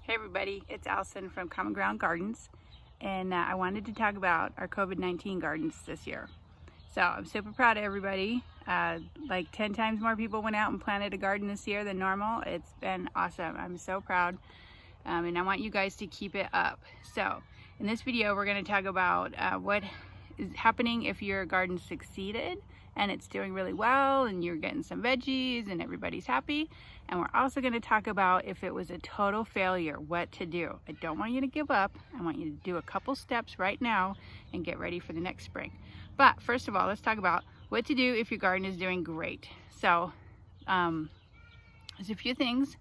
Hey everybody, it's Allison from Common Ground Gardens, and I wanted to talk about our COVID-19 gardens this year. So I'm super proud of everybody. Like 10 times more people went out and planted a garden this year than normal. It's been awesome. I'm so proud, and I want you guys to keep it up. So in this video we're going to talk about what is happening if your garden succeeded and it's doing really well and you're getting some veggies and everybody's happy. And we're also going to talk about if it was a total failure, what to do. I don't want you to give up. I want you to do a couple steps right now and get ready for the next spring. But first of all, let's talk about what to do if your garden is doing great. So there's a few things.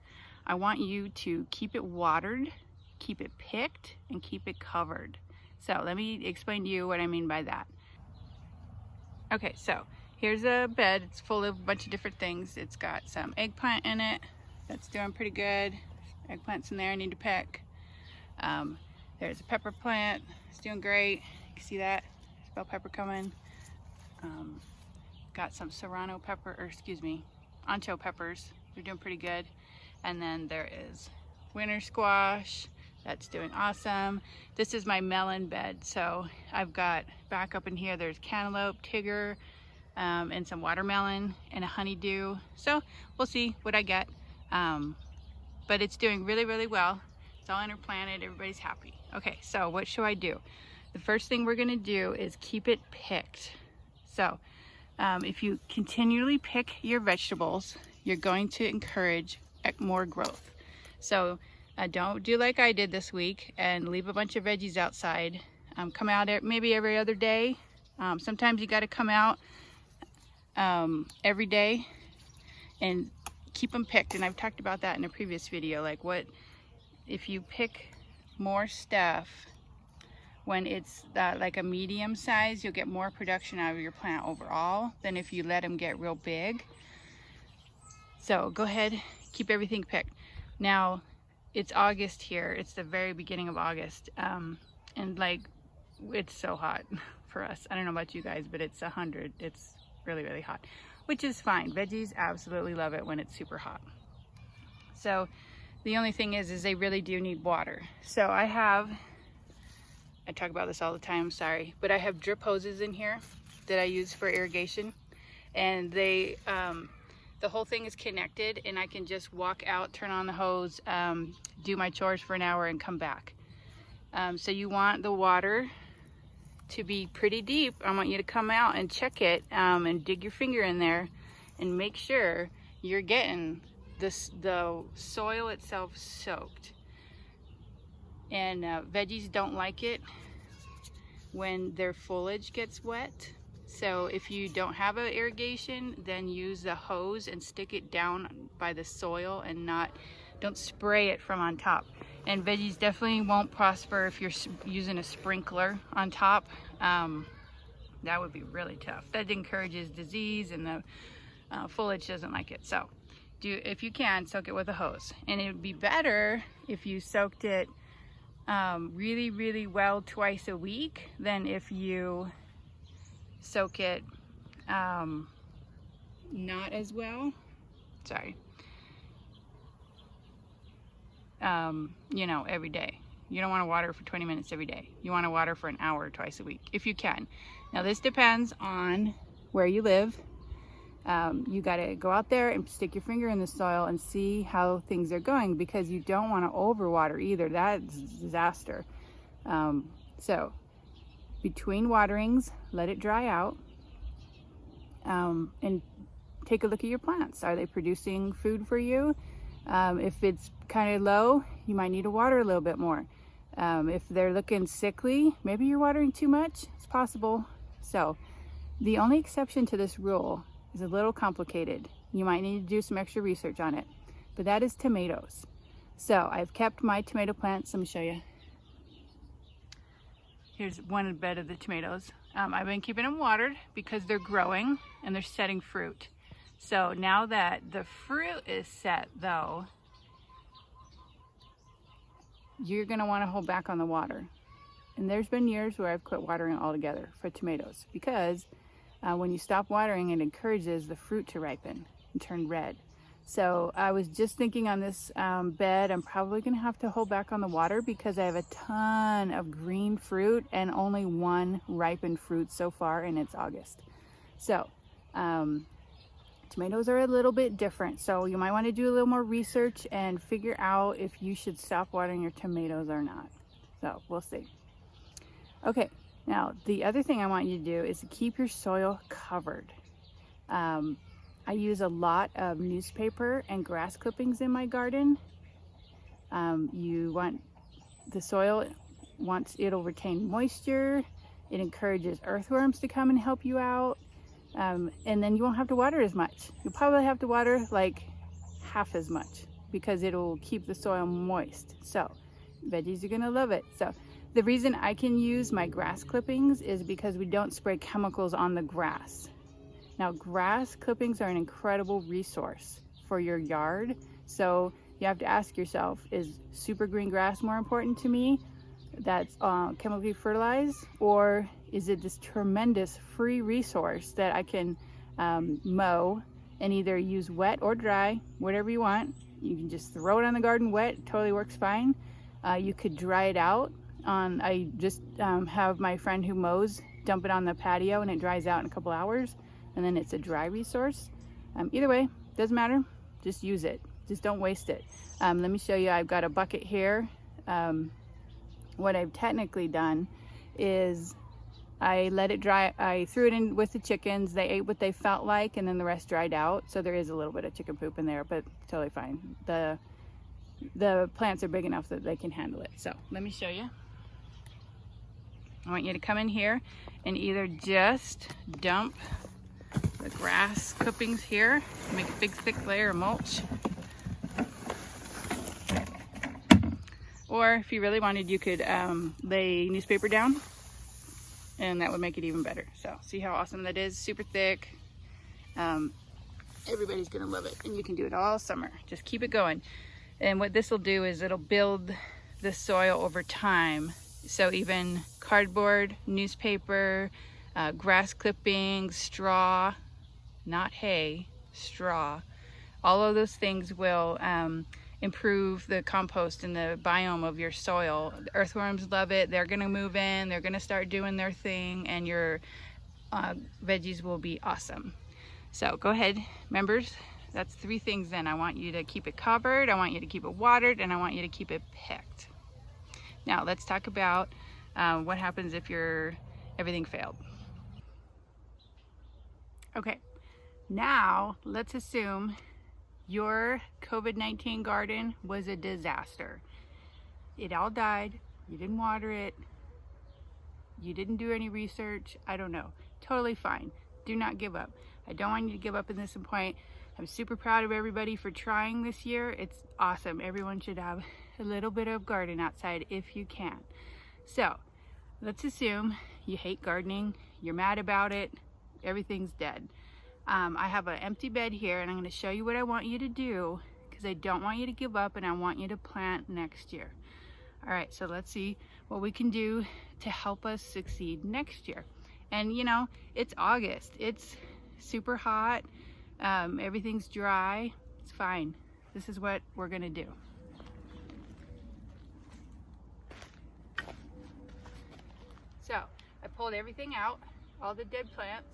I want you to keep it watered, keep it picked, and keep it covered. So let me explain to you what I mean by that. Okay, so here's a bed. It's full of a bunch of different things. It's got some eggplant in it. That's doing pretty good. Eggplant's in there, I need to pick. There's a pepper plant. It's doing great. You can see that. There's bell pepper coming. Got some serrano pepper, or excuse me, ancho peppers. They're doing pretty good. And then there is winter squash. That's doing awesome. This is my melon bed. So I've got back up in here, there's cantaloupe, tigger, and some watermelon and a honeydew. So we'll see what I get. But it's doing really, really well. It's all interplanted, everybody's happy. Okay, so what should I do? The first thing we're gonna do is keep it picked. So if you continually pick your vegetables, you're going to encourage more growth. So don't do like I did this week and leave a bunch of veggies outside. Come out maybe every other day. Sometimes you gotta come out every day and keep them picked. And I've talked about that in a previous video. Like what, if you pick more stuff when it's like a medium size, you'll get more production out of your plant overall than if you let them get real big. So go ahead, keep everything picked. Now, it's August here. It's the very beginning of August. And like, it's so hot for us. I don't know about you guys, but it's 100. It's really, really hot, which is fine. Veggies absolutely love it when it's super hot. So the only thing is they really do need water. So I talk about this all the time, sorry, but I have drip hoses in here that I use for irrigation, and they, the whole thing is connected, and I can just walk out, turn on the hose, do my chores for an hour and come back. So you want the water to be pretty deep. I want you to come out and check it and dig your finger in there and make sure you're getting the soil itself soaked. And veggies don't like it when their foliage gets wet. So if you don't have an irrigation, then use the hose and stick it down by the soil and don't spray it from on top. And veggies definitely won't prosper if you're using a sprinkler on top. That would be really tough. That encourages disease, and the foliage doesn't like it. So if you can, soak it with a hose. And it would be better if you soaked it really, really well twice a week than if you soak it not as well. Sorry. You know, every day. You don't want to water for 20 minutes every day. You want to water for an hour twice a week, if you can. Now this depends on where you live. You got to go out there and stick your finger in the soil and see how things are going, because you don't want to overwater either. That's a disaster. So between waterings, let it dry out, and take a look at your plants. Are they producing food for you? If it's kind of low, you might need to water a little bit more. If they're looking sickly, maybe you're watering too much. It's possible. So the only exception to this rule is a little complicated. You might need to do some extra research on it, but that is tomatoes. So I've kept my tomato plants. Let me show you. Here's one bed of the tomatoes. I've been keeping them watered because they're growing and they're setting fruit. So now that the fruit is set though, you're gonna wanna hold back on the water. And there's been years where I've quit watering altogether for tomatoes, because when you stop watering, it encourages the fruit to ripen and turn red. So I was just thinking on this bed, I'm probably gonna have to hold back on the water because I have a ton of green fruit and only one ripened fruit so far, and it's August. So tomatoes are a little bit different. So you might want to do a little more research and figure out if you should stop watering your tomatoes or not. So we'll see. Okay, now the other thing I want you to do is to keep your soil covered. I use a lot of newspaper and grass clippings in my garden. You want the soil, once it'll retain moisture, it encourages earthworms to come and help you out, and then you won't have to water as much. You'll probably have to water like half as much because it'll keep the soil moist. So veggies are gonna love it. So the reason I can use my grass clippings is because we don't spray chemicals on the grass. Now, grass clippings are an incredible resource for your yard. So you have to ask yourself, is super green grass more important to me that's chemically fertilized, or is it this tremendous free resource that I can mow and either use wet or dry, whatever you want. You can just throw it on the garden wet, it totally works fine. You could dry it out. I just have my friend who mows dump it on the patio and it dries out in a couple hours. And then it's a dry resource. Either way, doesn't matter, just use it. Just don't waste it. Let me show you, I've got a bucket here. What I've technically done is I let it dry, I threw it in with the chickens, they ate what they felt like, and then the rest dried out. So there is a little bit of chicken poop in there, but totally fine. The plants are big enough that they can handle it. So let me show you. I want you to come in here and either just dump the grass clippings here, make a big thick layer of mulch. Or if you really wanted, you could lay newspaper down and that would make it even better. So see how awesome that is, super thick. Everybody's gonna love it, and you can do it all summer. Just keep it going. And what this will do is it'll build the soil over time. So even cardboard, newspaper, grass clippings, straw, not hay, straw, all of those things will improve the compost and the biome of your soil. The earthworms love it. They're gonna move in, they're gonna start doing their thing, and your veggies will be awesome. So go ahead, members. That's 3 things then. I want you to keep it covered, I want you to keep it watered, and I want you to keep it picked. Now let's talk about what happens if everything failed. Okay, now let's assume your COVID-19 garden was a disaster. It all died, you didn't water it, you didn't do any research, I don't know. Totally fine. Do not give up. I don't want you to give up in this point. I'm super proud of everybody for trying this year. It's awesome. Everyone should have a little bit of garden outside if you can. So let's assume you hate gardening, you're mad about it, everything's dead. I have an empty bed here, and I'm going to show you what I want you to do because I don't want you to give up and I want you to plant next year. All right, so let's see what we can do to help us succeed next year. And you know, it's August, it's super hot, everything's dry, it's fine. This is what we're gonna do. So I pulled everything out, all the dead plants.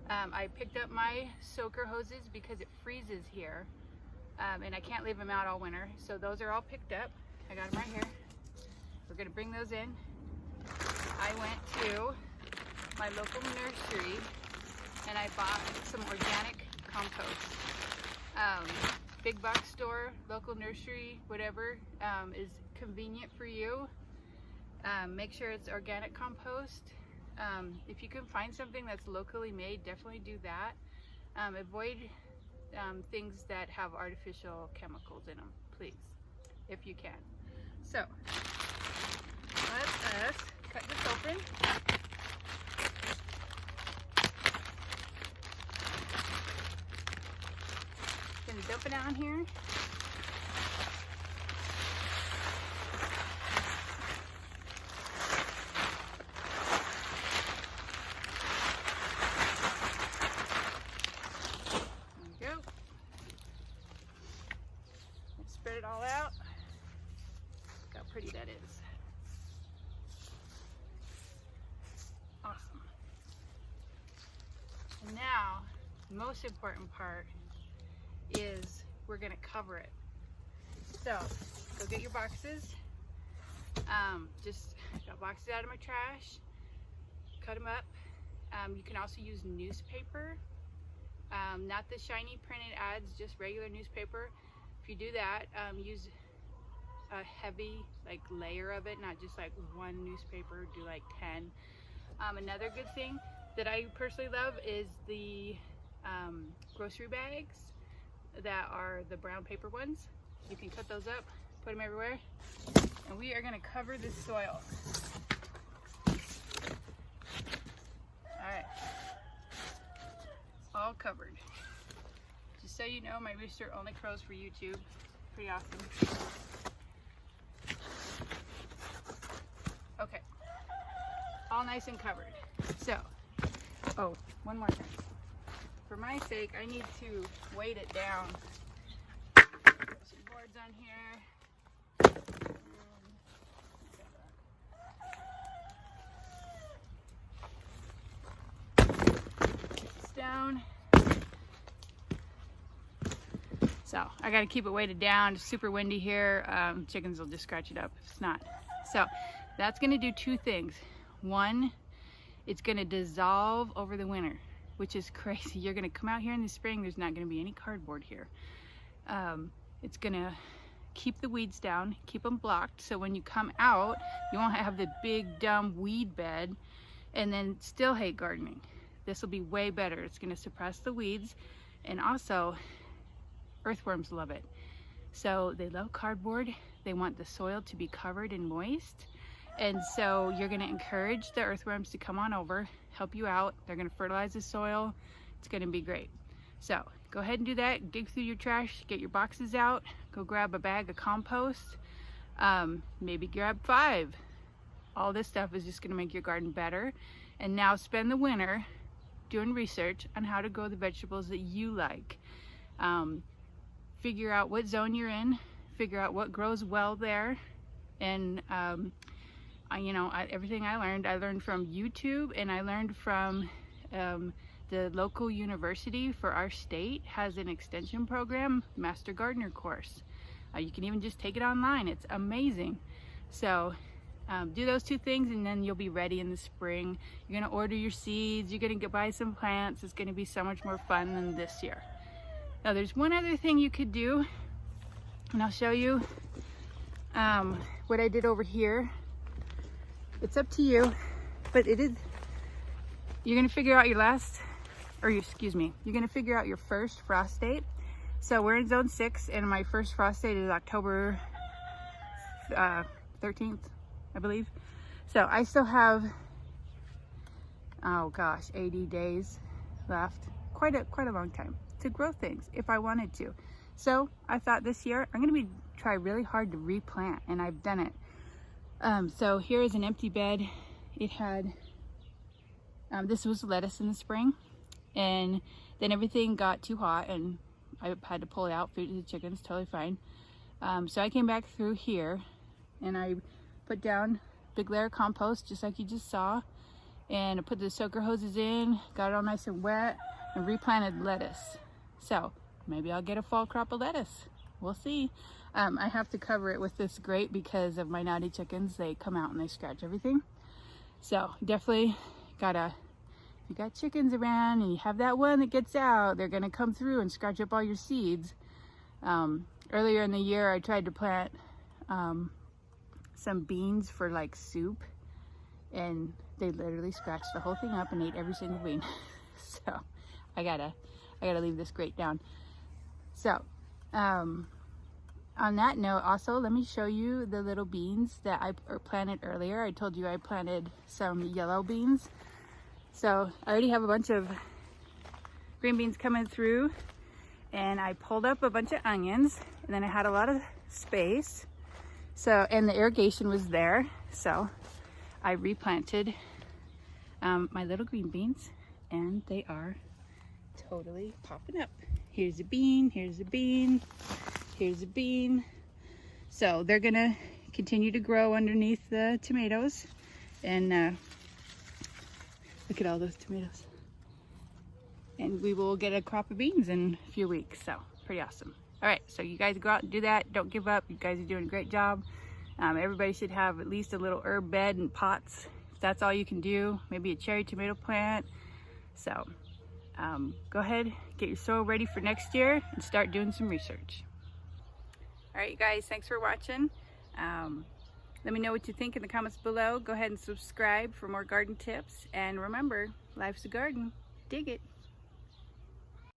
I picked up my soaker hoses because it freezes here, and I can't leave them out all winter. So those are all picked up. I got them right here. We're gonna bring those in. I went to my local nursery and I bought some organic compost. Big box store, local nursery, whatever is convenient for you. Make sure it's organic compost. If you can find something that's locally made, definitely do that. Avoid things that have artificial chemicals in them, please, if you can. So let us cut this open. Gonna dump it down here. There we go. pretty that is. Awesome. And now, the most important part is we're gonna cover it. So, go get your boxes. Just got boxes out of my trash, cut them up. You can also use newspaper, not the shiny printed ads, just regular newspaper. If you do that, use a heavy like layer of it, not just like one newspaper, do like 10. Another good thing that I personally love is the grocery bags that are the brown paper ones. You can cut those up, put them everywhere, and we are going to cover this soil. Alright, all covered. Just so you know, my rooster only crows for YouTube. Pretty awesome. Okay, all nice and covered. So, oh, one more thing. For my sake, I need to weight it down. Put some boards on here. Down. So I got to keep it weighted down. It's super windy here. Chickens will just scratch it up if it's not. So that's going to do two things. One, it's going to dissolve over the winter, which is crazy. You're going to come out here in the spring, there's not going to be any cardboard here. It's going to keep the weeds down, keep them blocked, so when you come out you won't have the big dumb weed bed and then still hate gardening. This will be way better. It's going to suppress the weeds, and also earthworms love it. So they love cardboard. They want the soil to be covered and moist. And so you're going to encourage the earthworms to come on over, help you out. They're going to fertilize the soil. It's going to be great. So go ahead and do that. Dig through your trash, get your boxes out, go grab a bag of compost. Maybe grab 5. All this stuff is just going to make your garden better. And now spend the winter doing research on how to grow the vegetables that you like. Figure out what zone you're in, figure out what grows well there, and everything I learned from YouTube, and I learned from the local university for our state has an extension program, Master Gardener course. You can even just take it online. It's amazing. So do those 2 things, and then you'll be ready in the spring. You're going to order your seeds. You're going to buy some plants. It's going to be so much more fun than this year. Now, there's one other thing you could do, and I'll show you what I did over here. It's up to you, but it is. You're going to figure out you're going to figure out your first frost date. So we're in zone 6, and my first frost date is October 13th. I believe. So I still have, oh gosh, 80 days left. Quite a long time to grow things if I wanted to. So I thought this year I'm going to try really hard to replant, and I've done it. So here is an empty bed. It had, this was lettuce in the spring, and then everything got too hot and I had to pull it out, feed it to the chickens, totally fine. So I came back through here and I put down a big layer of compost, just like you just saw, and I put the soaker hoses in, got it all nice and wet, and replanted lettuce. So maybe I'll get a fall crop of lettuce. We'll see. I have to cover it with this grate because of my naughty chickens. They come out and they scratch everything. So definitely if you got chickens around and you have that one that gets out, they're gonna come through and scratch up all your seeds. Earlier in the year I tried to plant some beans for like soup, and they literally scratched the whole thing up and ate every single bean. So I gotta leave this grate down. So on that note, also let me show you the little beans that I planted earlier. I told you I planted some yellow beans. So I already have a bunch of green beans coming through, and I pulled up a bunch of onions, and then I had a lot of space. So, and the irrigation was there, so I replanted my little green beans, and they are totally popping up. Here's a bean, here's a bean, here's a bean. So they're gonna continue to grow underneath the tomatoes. And look at all those tomatoes. And we will get a crop of beans in a few weeks, so pretty awesome. All right, so you guys go out and do that. Don't give up. You guys are doing a great job. Everybody should have at least a little herb bed and pots. If that's all you can do, maybe a cherry tomato plant. So go ahead, get your soil ready for next year and start doing some research. All right, you guys, thanks for watching. Let me know what you think in the comments below. Go ahead and subscribe for more garden tips. And remember, life's a garden. Dig it.